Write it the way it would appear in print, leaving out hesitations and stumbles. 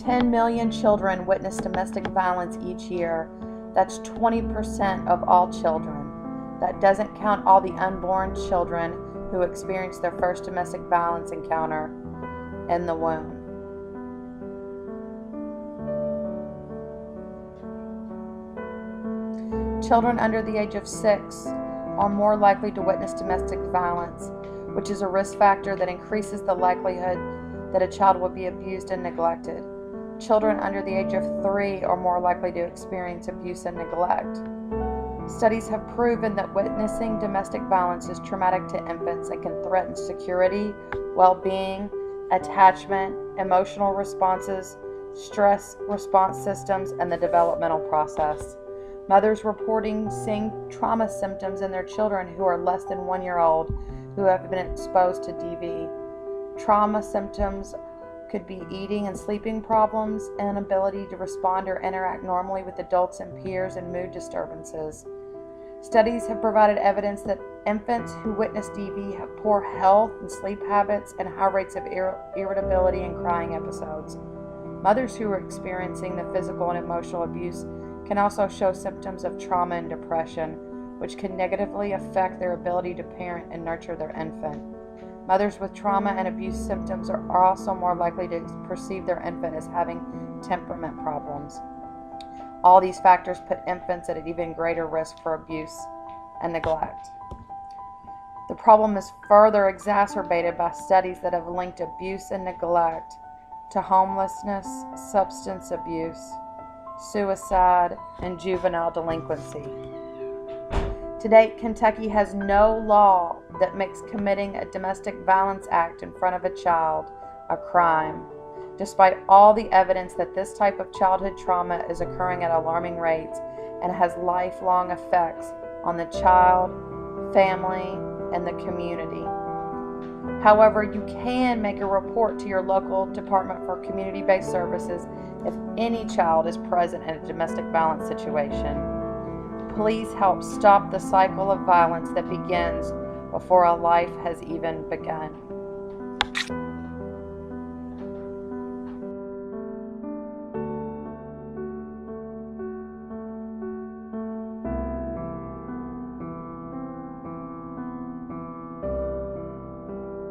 10 million children witness domestic violence each year. That's 20% of all children. That doesn't count all the unborn children who experience their first domestic violence encounter in the womb. Children under the age of 6 are more likely to witness domestic violence, which is a risk factor that increases the likelihood that a child will be abused and neglected. Children under the age of 3 are more likely to experience abuse and neglect. Studies have proven that witnessing domestic violence is traumatic to infants and can threaten security, well-being, attachment, emotional responses, stress response systems, and the developmental process. Mothers reporting seeing trauma symptoms in their children who are less than 1 year old who have been exposed to DV. Trauma symptoms could be eating and sleeping problems, inability to respond or interact normally with adults and peers, and mood disturbances. Studies have provided evidence that infants who witness DV have poor health and sleep habits and high rates of irritability and crying episodes. Mothers who are experiencing the physical and emotional abuse can also show symptoms of trauma and depression, which can negatively affect their ability to parent and nurture their infant. Mothers with trauma and abuse symptoms are also more likely to perceive their infant as having temperament problems. All these factors put infants at an even greater risk for abuse and neglect. The problem is further exacerbated by studies that have linked abuse and neglect to homelessness, substance abuse, suicide, and juvenile delinquency. To date, Kentucky has no law that makes committing a domestic violence act in front of a child a crime, despite all the evidence that this type of childhood trauma is occurring at alarming rates and has lifelong effects on the child, family, and the community. However, you can make a report to your local Department for Community-Based Services if any child is present in a domestic violence situation. Please help stop the cycle of violence that begins before a life has even begun.